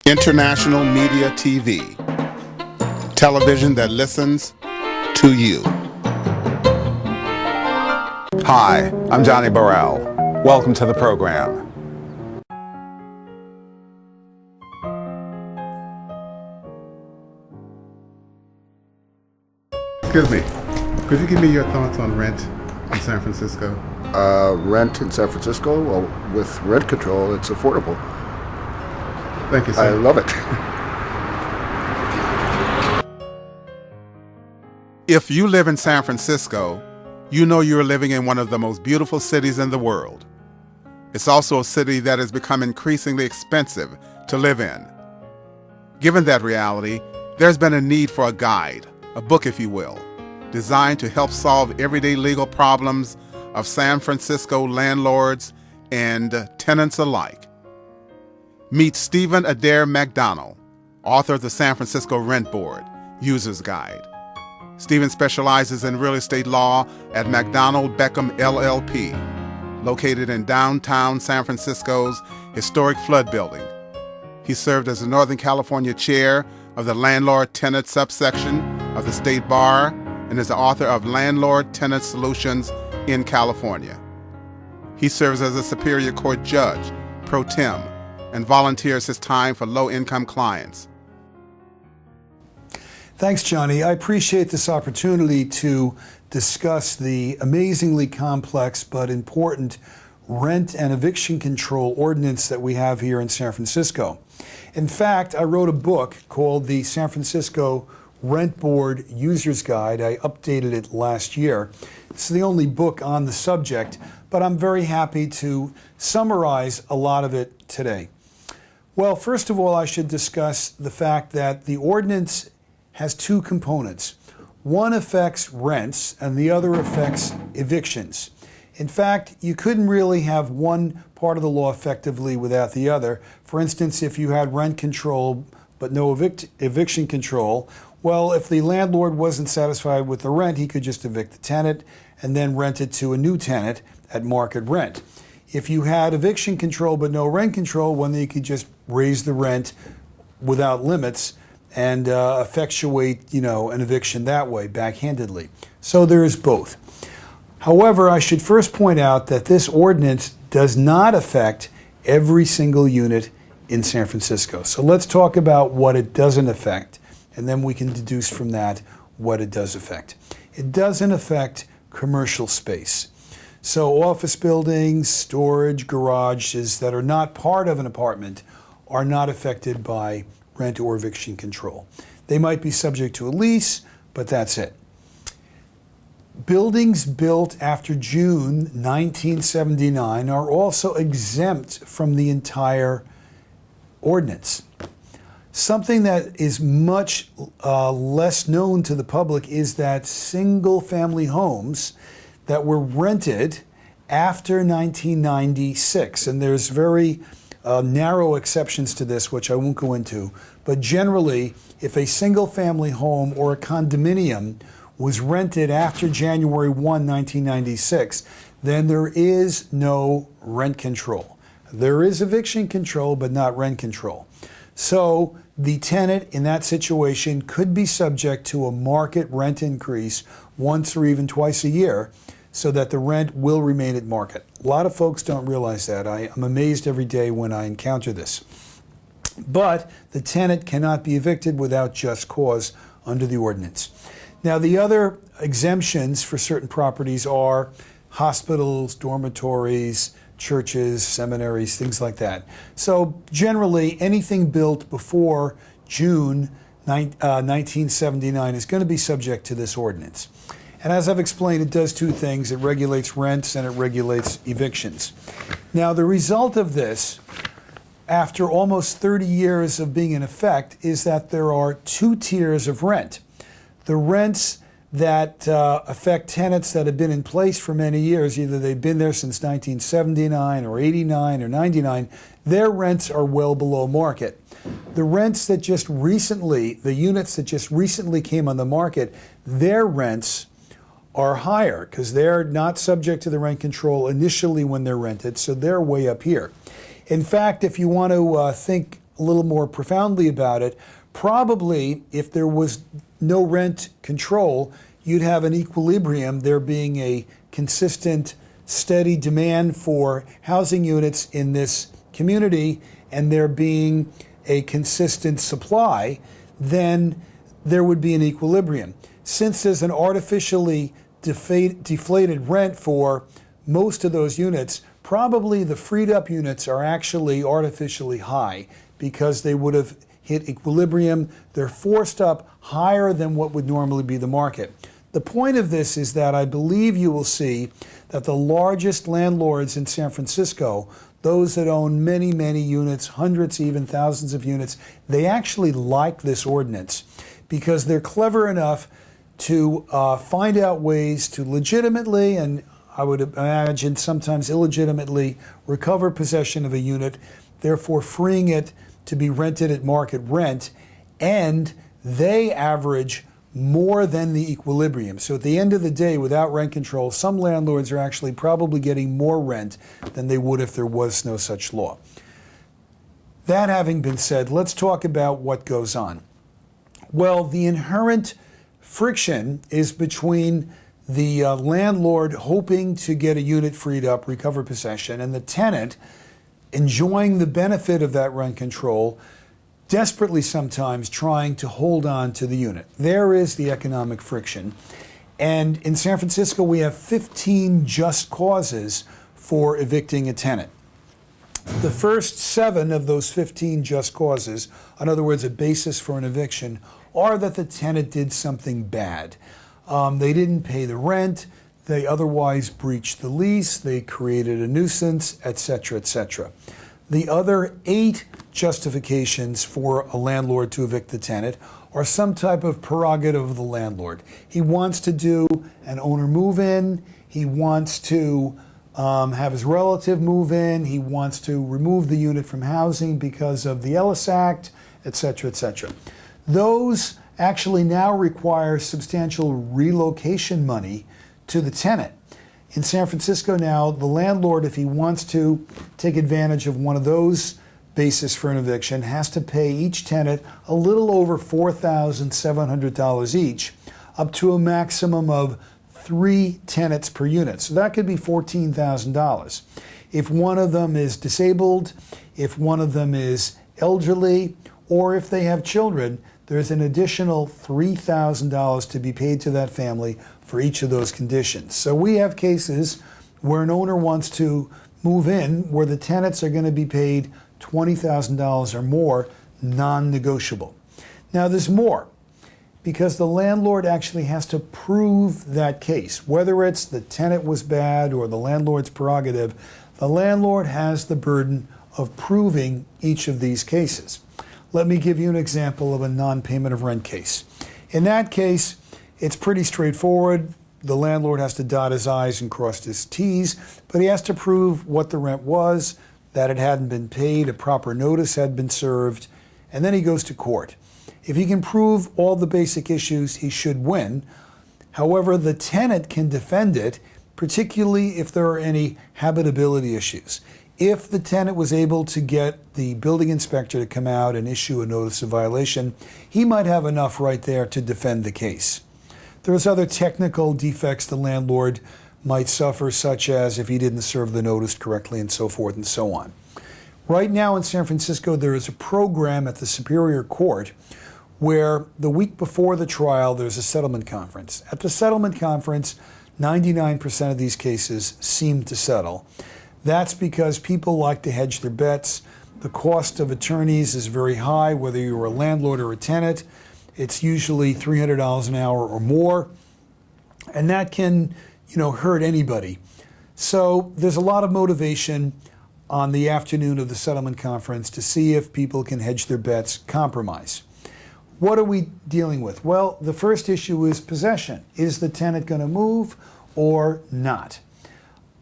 International Media TV. Television that listens to you. Hi, I'm Johnnie Burrell. Welcome to the program. Excuse me, could you give me your thoughts on rent in San Francisco? Rent in San Francisco, well, with rent control, it's affordable. Thank you, sir. I love it. If you live in San Francisco, you know you're living in one of the most beautiful cities in the world. It's also a city that has become increasingly expensive to live in. Given that reality, there's been a need for a guide, a book if you will, designed to help solve everyday legal problems of San Francisco landlords and tenants alike. Meet Stephen Adair McDonald, author of the San Francisco Rent Board, User's Guide. Stephen specializes in real estate law at McDonald Beckham LLP, located in downtown San Francisco's historic Flood Building. He served as the Northern California chair of the Landlord Tenant subsection of the State Bar and is the author of Landlord Tenant Solutions in California. He serves as a Superior Court judge, pro tem, and volunteers his time for low-income clients. Thanks, Johnny. I appreciate this opportunity to discuss the amazingly complex but important rent and eviction control ordinance that we have here in San Francisco. In fact, I wrote a book called the San Francisco Rent Board User's Guide. I updated it last year. It's the only book on the subject, but I'm very happy to summarize a lot of it today. Well, first of all, I should discuss the fact that the ordinance has two components. One affects rents and the other affects evictions. In fact, you couldn't really have one part of the law effectively without the other. For instance, if you had rent control but no eviction control, well, if the landlord wasn't satisfied with the rent, he could just evict the tenant and then rent it to a new tenant at market rent. If you had eviction control but no rent control, well, then you could just raise the rent without limits and effectuate, an eviction that way, backhandedly. So there is both. However, I should first point out that this ordinance does not affect every single unit in San Francisco. So let's talk about what it doesn't affect, and then we can deduce from that what it does affect. It doesn't affect commercial space. So office buildings, storage, garages that are not part of an apartment are not affected by rent or eviction control. They might be subject to a lease, but that's it. Buildings built after June 1979 are also exempt from the entire ordinance. Something that is much less known to the public is that single-family homes that were rented after 1996, and there's very narrow exceptions to this, which I won't go into, but generally, if a single-family home or a condominium was rented after January 1, 1996, then there is no rent control. There is eviction control, but not rent control. So the tenant in that situation could be subject to a market rent increase once or even twice a year so that the rent will remain at market. A lot of folks don't realize that. I'm amazed every day when I encounter this. But the tenant cannot be evicted without just cause under the ordinance. Now, the other exemptions for certain properties are hospitals, dormitories, churches, seminaries, things like that. So generally, anything built before June 1979 is going to be subject to this ordinance. And as I've explained, it does two things. It regulates rents and it regulates evictions. Now, the result of this, after almost 30 years of being in effect, is that there are two tiers of rent. The rents that affect tenants that have been in place for many years, either they've been there since 1979 or 89 or 99, their rents are well below market. The rents that just recently, the units that just recently came on the market, their rents are higher because they're not subject to the rent control initially when they're rented, so they're way up here. In fact, if you want to think a little more profoundly about it, probably if there was no rent control, you'd have an equilibrium, there being a consistent, steady demand for housing units in this community and there being a consistent supply, then there would be an equilibrium. Since there's an artificially deflated rent for most of those units, probably the freed up units are actually artificially high because they would have hit equilibrium. They're forced up higher than what would normally be the market. The point of this is that I believe you will see that the largest landlords in San Francisco, those that own many, many units, hundreds, even thousands of units, they actually like this ordinance because they're clever enough to find out ways to legitimately, and I would imagine sometimes illegitimately, recover possession of a unit, therefore freeing it to be rented at market rent, and they average more than the equilibrium. So at the end of the day, without rent control, some landlords are actually probably getting more rent than they would if there was no such law. That having been said, let's talk about what goes on. Well, the inherent friction is between the landlord hoping to get a unit freed up, recover possession, and the tenant enjoying the benefit of that rent control, desperately sometimes trying to hold on to the unit. There is the economic friction. And in San Francisco, we have 15 just causes for evicting a tenant. The first 7 of those 15 just causes, in other words, a basis for an eviction, are that the tenant did something bad. They didn't pay the rent, they otherwise breached the lease, they created a nuisance, etc., etc. The other 8 justifications for a landlord to evict the tenant are some type of prerogative of the landlord. He wants to do an owner move-in, he wants to have his relative move in, he wants to remove the unit from housing because of the Ellis Act, etc., etc. Those actually now require substantial relocation money to the tenant. In San Francisco now, the landlord, if he wants to take advantage of one of those basis for an eviction, has to pay each tenant a little over $4,700 each, up to a maximum of 3 tenants per unit. So that could be $14,000. If one of them is disabled, if one of them is elderly, or if they have children, there's an additional $3,000 to be paid to that family for each of those conditions. So we have cases where an owner wants to move in where the tenants are going to be paid $20,000 or more, non-negotiable. Now there's more, because the landlord actually has to prove that case. Whether it's the tenant was bad or the landlord's prerogative, the landlord has the burden of proving each of these cases. Let me give you an example of a non-payment of rent case. In that case, it's pretty straightforward. The landlord has to dot his I's and cross his T's, but he has to prove what the rent was, that it hadn't been paid, a proper notice had been served, and then he goes to court. If he can prove all the basic issues, he should win. However, the tenant can defend it, particularly if there are any habitability issues. If the tenant was able to get the building inspector to come out and issue a notice of violation, he might have enough right there to defend the case. There's other technical defects the landlord might suffer, such as if he didn't serve the notice correctly and so forth and so on. Right now in San Francisco, there is a program at the Superior Court where the week before the trial, there's a settlement conference. At the settlement conference, 99% of these cases seem to settle. That's because people like to hedge their bets. The cost of attorneys is very high, whether you're a landlord or a tenant. It's usually $300 an hour or more, and that can, hurt anybody. So there's a lot of motivation on the afternoon of the settlement conference to see if people can hedge their bets, compromise. What are we dealing with? Well, the first issue is possession. Is the tenant going to move or not?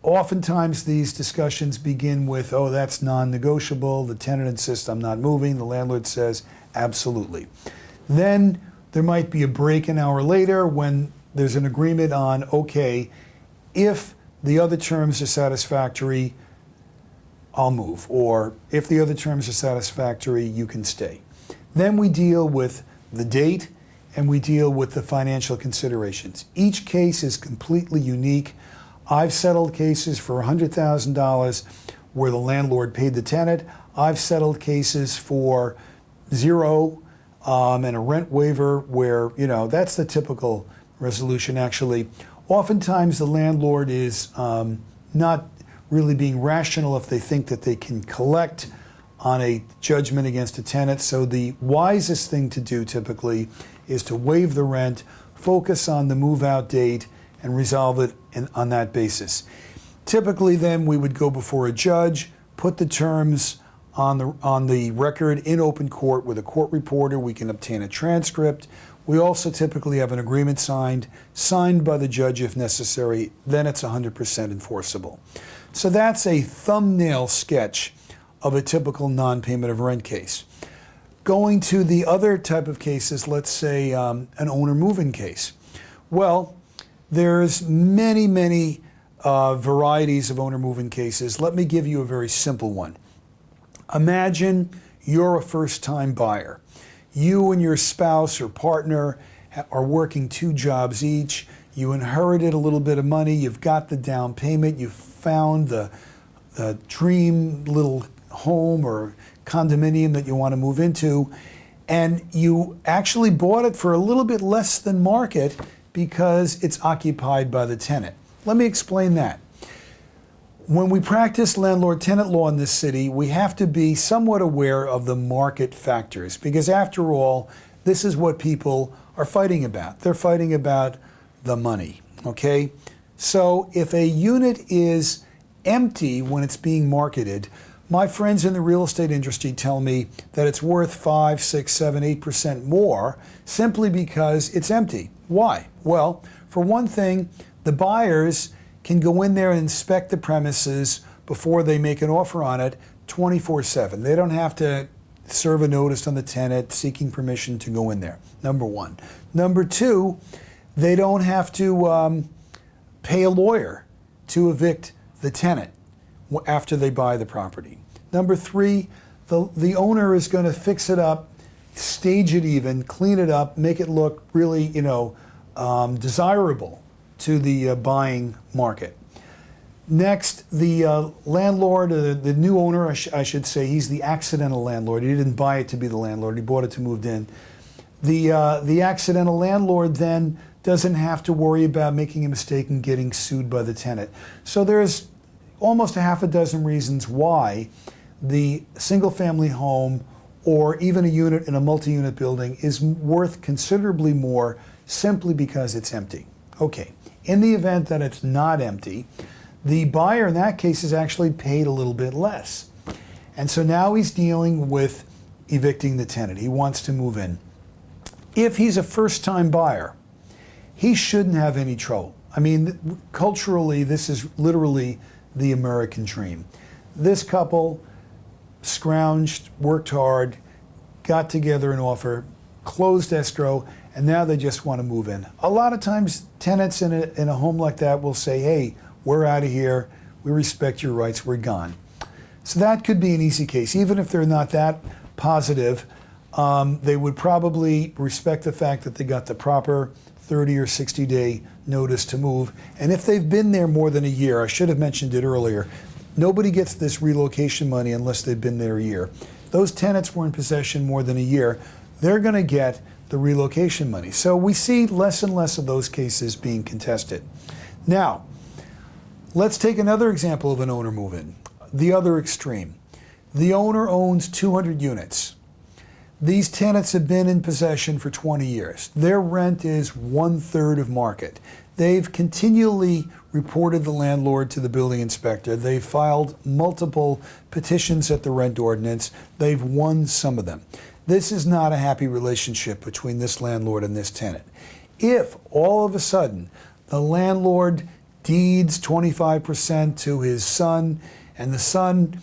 Oftentimes these discussions begin with, oh, that's non-negotiable. The tenant insists I'm not moving. The landlord says, absolutely. Then there might be a break an hour later when there's an agreement on, okay, if the other terms are satisfactory, I'll move. Or if the other terms are satisfactory, you can stay. Then we deal with the date and we deal with the financial considerations. Each case is completely unique. I've settled cases for $100,000 where the landlord paid the tenant. I've settled cases for zero and a rent waiver where, that's the typical resolution actually. Oftentimes the landlord is not really being rational if they think that they can collect on a judgment against a tenant. So the wisest thing to do typically is to waive the rent, focus on the move-out date, and resolve it on that basis. Typically then we would go before a judge, put the terms on the record in open court with a court reporter. We can obtain a transcript. We also typically have an agreement signed by the judge if necessary. Then it's 100% enforceable. So that's a thumbnail sketch of a typical non-payment of rent case. Going to the other type of cases, let's say an owner move-in case. Well, there's many varieties of owner move-in cases. Let me give you a very simple one. Imagine you're a first-time buyer. You and your spouse or partner are working 2 jobs each. You inherited a little bit of money. You've got the down payment. You've found the dream little home or condominium that you want to move into. And you actually bought it for a little bit less than market because it's occupied by the tenant. Let me explain that. When we practice landlord-tenant law in this city, we have to be somewhat aware of the market factors because after all, this is what people are fighting about. They're fighting about the money, okay? So if a unit is empty when it's being marketed, my friends in the real estate industry tell me that it's worth 5, 6, 7, 8% more simply because it's empty. Why? Well, for one thing, the buyers can go in there and inspect the premises before they make an offer on it 24/7. They don't have to serve a notice on the tenant seeking permission to go in there, number one. Number two, they don't have to pay a lawyer to evict the tenant after they buy the property. Number three, the owner is going to fix it up, stage it even, clean it up, make it look really, desirable to the buying market. Next, the landlord, the new owner, I should say, he's the accidental landlord. He didn't buy it to be the landlord. He bought it to move in. The accidental landlord then doesn't have to worry about making a mistake and getting sued by the tenant. So there's almost a half a dozen reasons why the single-family home or even a unit in a multi-unit building is worth considerably more simply because it's empty. Okay, in the event that it's not empty, the buyer in that case is actually paid a little bit less. And so now he's dealing with evicting the tenant. He wants to move in. If he's a first-time buyer, he shouldn't have any trouble. I mean, culturally, this is literally the American dream. This couple scrounged, worked hard, got together an offer, closed escrow, and now they just want to move in. A lot of times, tenants in a home like that will say, hey, we're out of here, we respect your rights, we're gone. So that could be an easy case. Even if they're not that positive, they would probably respect the fact that they got the proper 30 or 60-day notice to move. And if they've been there more than a year, I should have mentioned it earlier, nobody gets this relocation money unless they've been there a year. Those tenants were in possession more than a year, they're going to get the relocation money. So we see less and less of those cases being contested. Now, let's take another example of an owner move-in, the other extreme. The owner owns 200 units. These tenants have been in possession for 20 years. Their rent is 1/3 of market. They've continually reported the landlord to the building inspector. They've filed multiple petitions at the rent ordinance. They've won some of them. This is not a happy relationship between this landlord and this tenant. If all of a sudden the landlord deeds 25% to his son and the son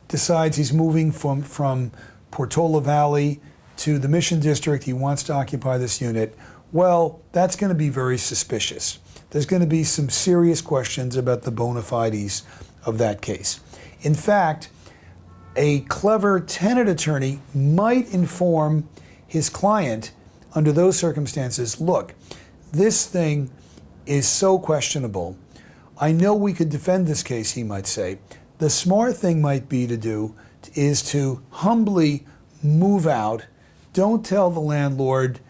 decides he's moving from Portola Valley to the Mission District, he wants to occupy this unit, well, that's going to be very suspicious. There's going to be some serious questions about the bona fides of that case. In fact, a clever tenant attorney might inform his client under those circumstances, look, this thing is so questionable. I know we could defend this case, he might say. The smart thing might be to do is to humbly move out. Don't tell the landlord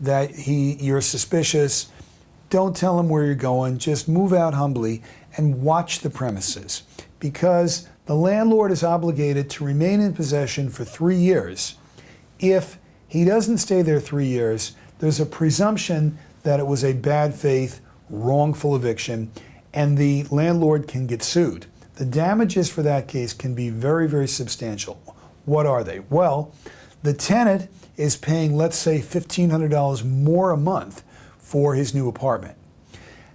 that you're suspicious. Don't tell him where you're going. Just move out humbly and watch the premises, because the landlord is obligated to remain in possession for 3 years. If he doesn't stay there 3 years, there's a presumption that it was a bad faith, wrongful eviction, and the landlord can get sued. The damages for that case can be very, very substantial. What are they? Well, the tenant is paying, let's say, $1,500 more a month for his new apartment.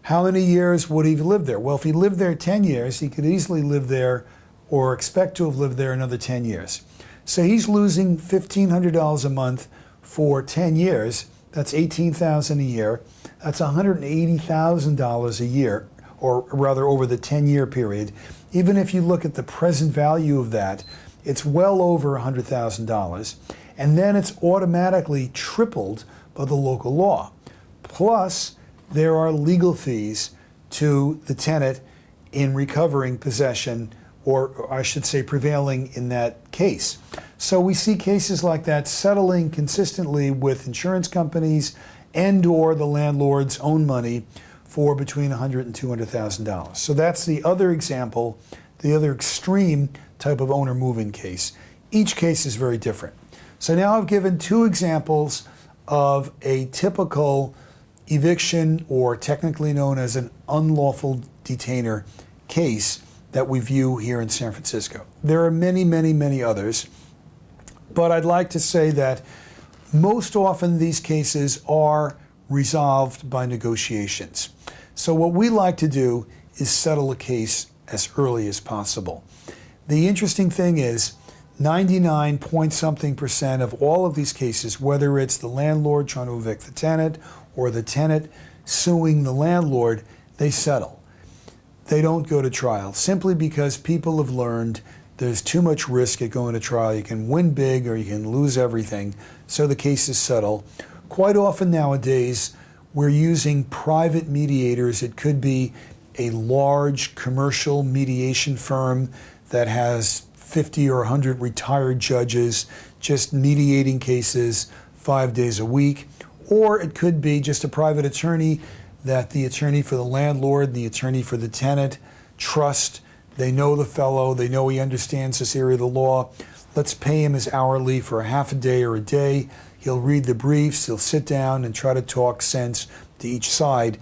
How many years would he live there? Well, if he lived there 10 years, he could easily live there or expect to have lived there another 10 years. So he's losing $1,500 a month for 10 years. That's $18,000 a year. That's $180,000 a year, or rather over the 10-year period. Even if you look at the present value of that, it's well over $100,000. And then it's automatically tripled by the local law. Plus, there are legal fees to the tenant in recovering possession, or I should say prevailing in that case. So we see cases like that settling consistently with insurance companies and or the landlord's own money for between $100,000 and $200,000. So that's the other example, the other extreme type of owner move-in case. Each case is very different. So now I've given 2 examples of a typical eviction, or technically known as an unlawful detainer case, that we view here in San Francisco. There are many, many, many others, but I'd like to say that most often these cases are resolved by negotiations. So what we like to do is settle a case as early as possible. The interesting thing is 99 point something percent of all of these cases, whether it's the landlord trying to evict the tenant or the tenant suing the landlord, they settle. They don't go to trial simply because people have learned there's too much risk at going to trial. You can win big or you can lose everything, so the cases settle. Quite often nowadays, we're using private mediators. It could be a large commercial mediation firm that has 50 or 100 retired judges just mediating cases 5 days a week. Or it could be just a private attorney that the attorney for the landlord and the attorney for the tenant trust. They know the fellow, they know he understands this area of the law. Let's pay him his hourly for a half a day or a day. He'll read the briefs, he'll sit down and try to talk sense to each side.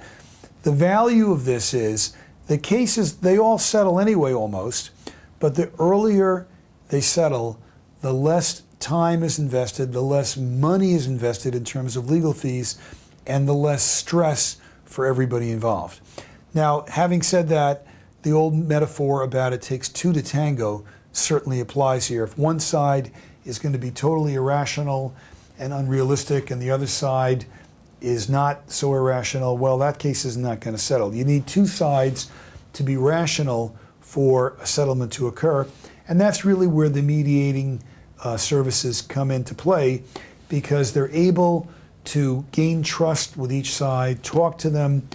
The value of this is the cases, they all settle anyway almost, but the earlier they settle, the less time is invested, the less money is invested in terms of legal fees, and the less stress for everybody involved. Now, having said that, the old metaphor about it takes 2 to tango certainly applies here. If one side is going to be totally irrational and unrealistic and the other side is not so irrational, well, that case is not going to settle. You need 2 sides to be rational for a settlement to occur, and that's really where the mediating services come into play, because they're able to gain trust with each side, talk to them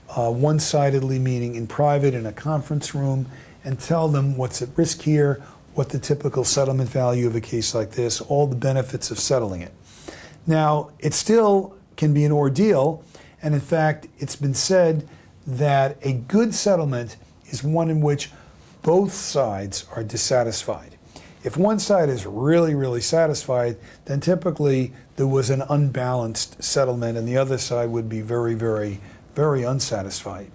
one-sidedly, meaning in private in a conference room, and tell them what's at risk here, what the typical settlement value of a case like this, all the benefits of settling it. Now, it still can be an ordeal, and in fact, it's been said that a good settlement is one in which both sides are dissatisfied. If one side is really, really satisfied, then typically there was an unbalanced settlement and the other side would be very, very, very unsatisfied.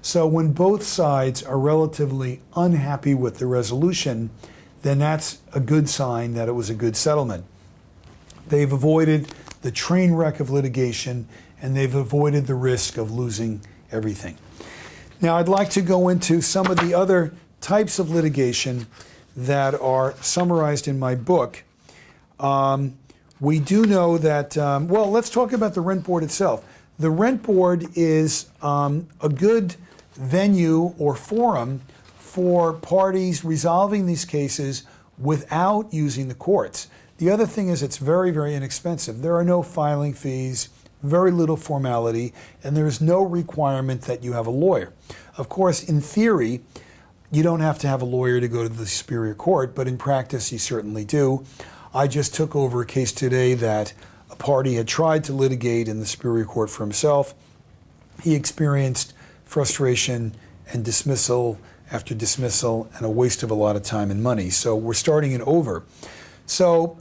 So when both sides are relatively unhappy with the resolution, then that's a good sign that it was a good settlement. They've avoided the train wreck of litigation and they've avoided the risk of losing everything. Now I'd like to go into some of the other types of litigation that are summarized in my book. We do know that, well, let's talk about the rent board itself. The rent board is a good venue or forum for parties resolving these cases without using the courts. The other thing is it's very, very inexpensive. There are no filing fees, very little formality, and there is no requirement that you have a lawyer. Of course, in theory, you don't have to have a lawyer to go to the Superior Court, but in practice, you certainly do. I just took over a case today that a party had tried to litigate in the Superior Court for himself. He experienced frustration and dismissal after dismissal and a waste of a lot of time and money. So we're starting it over. So,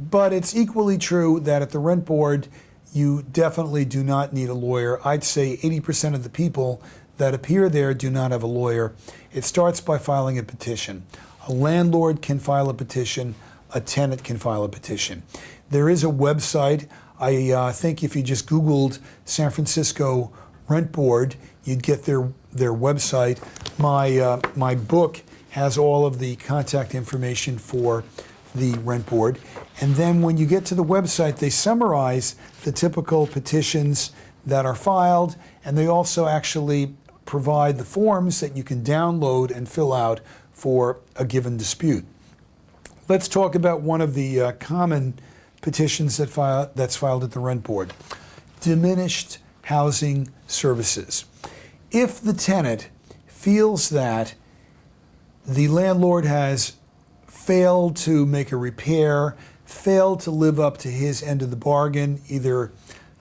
but it's equally true that at the rent board, you definitely do not need a lawyer. I'd say 80% of the people that appear there do not have a lawyer. It starts by filing a petition. A landlord can file a petition. A tenant can file a petition. There is a website. I think if you just Googled San Francisco Rent Board, you'd get their website. My book has all of the contact information for the rent board. And then when you get to the website, they summarize the typical petitions that are filed, and they also actually provide the forms that you can download and fill out for a given dispute. Let's talk about one of the common petitions that's filed at the rent board. Diminished housing services. If the tenant feels that the landlord has failed to make a repair, failed to live up to his end of the bargain, either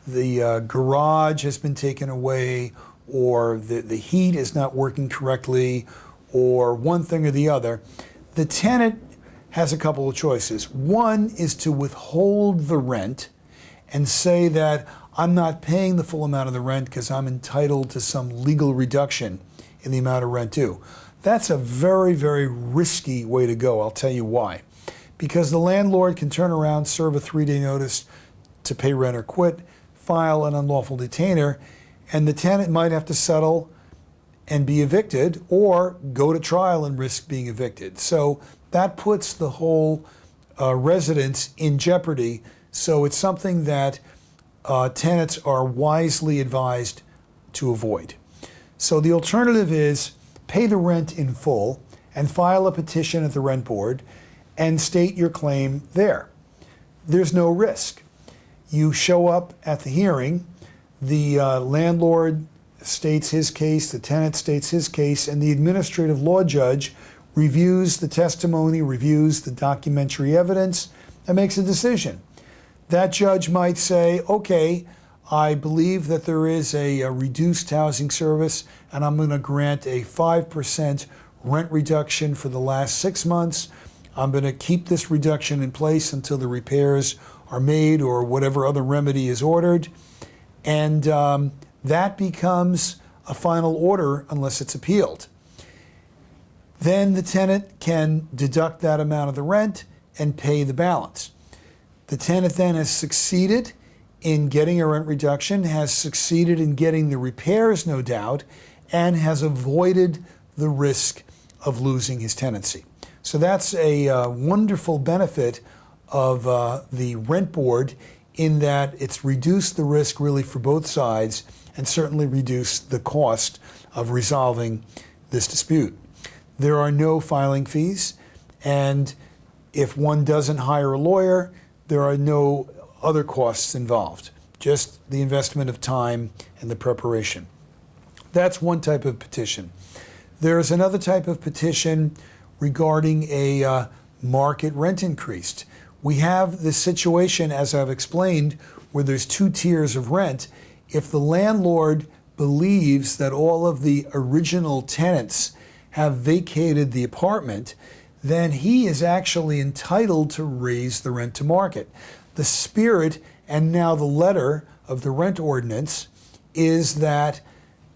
the garage has been taken away, or the heat is not working correctly, or one thing or the other, the tenant has a couple of choices. One is to withhold the rent and say that I'm not paying the full amount of the rent because I'm entitled to some legal reduction in the amount of rent due. That's a very, very risky way to go. I'll tell you why. Because the landlord can turn around, serve a 3-day notice to pay rent or quit, file an unlawful detainer, and the tenant might have to settle and be evicted or go to trial and risk being evicted. So that puts the whole residence in jeopardy. So it's something that tenants are wisely advised to avoid. So the alternative is pay the rent in full and file a petition at the rent board and state your claim there. There's no risk. You show up at the hearing, the landlord states his case, the tenant states his case, and the administrative law judge reviews the testimony, reviews the documentary evidence, and makes a decision. That judge might say, okay, I believe that there is a reduced housing service, and I'm going to grant a 5% rent reduction for the last 6 months. I'm going to keep this reduction in place until the repairs are made or whatever other remedy is ordered. And that becomes a final order unless it's appealed. Then the tenant can deduct that amount of the rent and pay the balance. The tenant then has succeeded in getting a rent reduction, has succeeded in getting the repairs, no doubt, and has avoided the risk of losing his tenancy. So that's a wonderful benefit of the rent board in that it's reduced the risk really for both sides and certainly reduced the cost of resolving this dispute. There are no filing fees, and if one doesn't hire a lawyer, there are no other costs involved, just the investment of time and the preparation. That's one type of petition. There's another type of petition regarding a market rent increase. We have this situation, as I've explained, where there's 2 tiers of rent. If the landlord believes that all of the original tenants have vacated the apartment, then he is actually entitled to raise the rent to market. The spirit and now the letter of the rent ordinance is that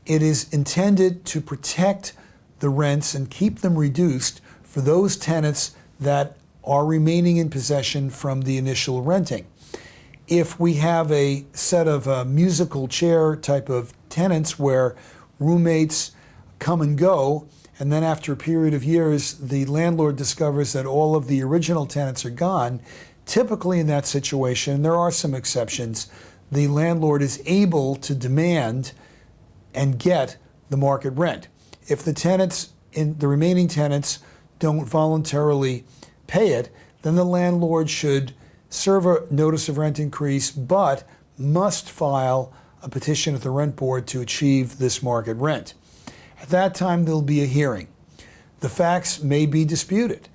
it is intended to protect the rents and keep them reduced for those tenants that are remaining in possession from the initial renting. If we have a set of musical chair type of tenants where roommates come and go, and then after a period of years, the landlord discovers that all of the original tenants are gone, typically in that situation, there are some exceptions, the landlord is able to demand and get the market rent. If the tenants the remaining tenants don't voluntarily pay it, then the landlord should serve a notice of rent increase, but must file a petition at the rent board to achieve this market rent. At that time, there'll be a hearing. The facts may be disputed.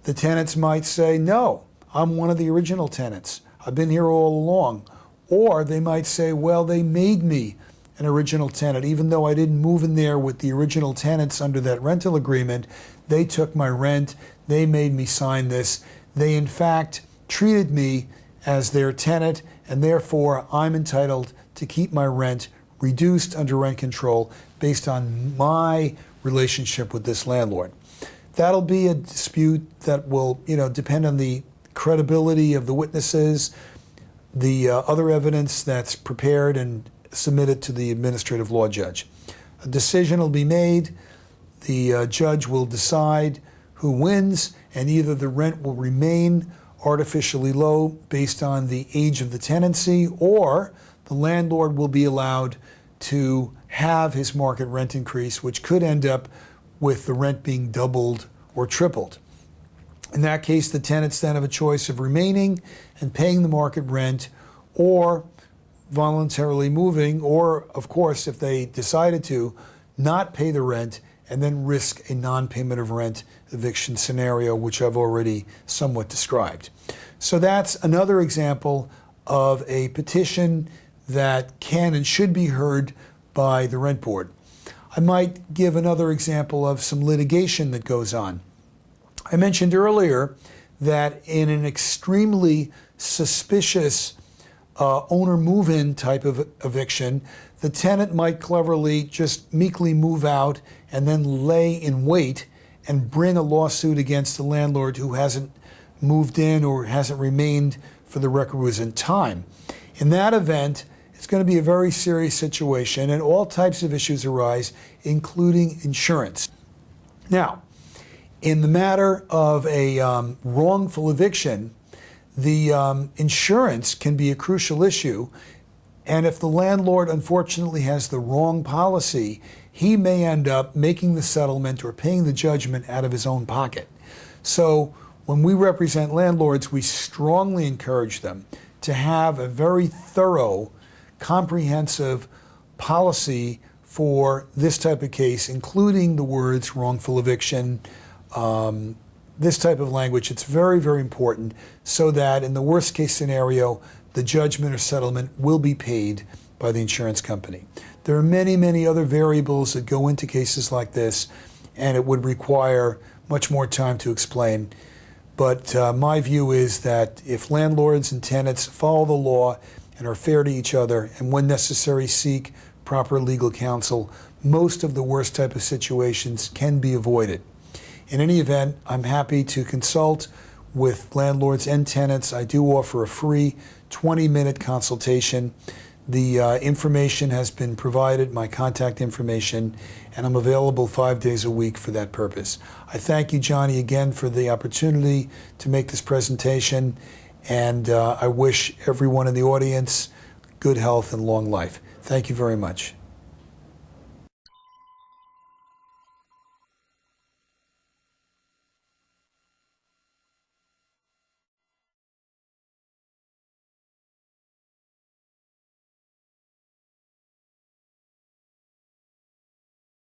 The tenants might say, no, I'm one of the original tenants. I've been here all along. Or they might say, well, they made me an original tenant. Even though I didn't move in there with the original tenants under that rental agreement, they took my rent. They made me sign this. They, in fact, treated me as their tenant, and therefore I'm entitled to keep my rent reduced under rent control based on my relationship with this landlord. That'll be a dispute that will, depend on the credibility of the witnesses, the other evidence that's prepared and submitted to the administrative law judge. A decision will be made. The judge will decide who wins, and either the rent will remain artificially low based on the age of the tenancy, or the landlord will be allowed to have his market rent increase, which could end up with the rent being doubled or tripled. In that case, the tenants then have a choice of remaining and paying the market rent, or voluntarily moving, or, of course, if they decided to, not pay the rent and then risk a non-payment of rent eviction scenario, which I've already somewhat described. So that's another example of a petition that can and should be heard by the rent board. I might give another example of some litigation that goes on. I mentioned earlier that in an extremely suspicious owner move-in type of eviction, the tenant might cleverly just meekly move out and then lay in wait and bring a lawsuit against the landlord who hasn't moved in or hasn't remained for the requisite time. In that event, it's going to be a very serious situation, and all types of issues arise, including insurance. Now, in the matter of a wrongful eviction, the insurance can be a crucial issue, and if the landlord unfortunately has the wrong policy, he may end up making the settlement or paying the judgment out of his own pocket. So when we represent landlords, we strongly encourage them to have a very thorough, comprehensive policy for this type of case, including the words wrongful eviction, this type of language. It's very, very important so that in the worst case scenario, the judgment or settlement will be paid by the insurance company. There are many, many other variables that go into cases like this, and it would require much more time to explain. But my view is that if landlords and tenants follow the law and are fair to each other, and when necessary seek proper legal counsel, most of the worst type of situations can be avoided. In any event, I'm happy to consult with landlords and tenants. I do offer a free 20-minute consultation. The information has been provided, my contact information, and I'm available 5 days a week for that purpose. I thank you, Johnnie, again for the opportunity to make this presentation, and I wish everyone in the audience good health and long life. Thank you very much.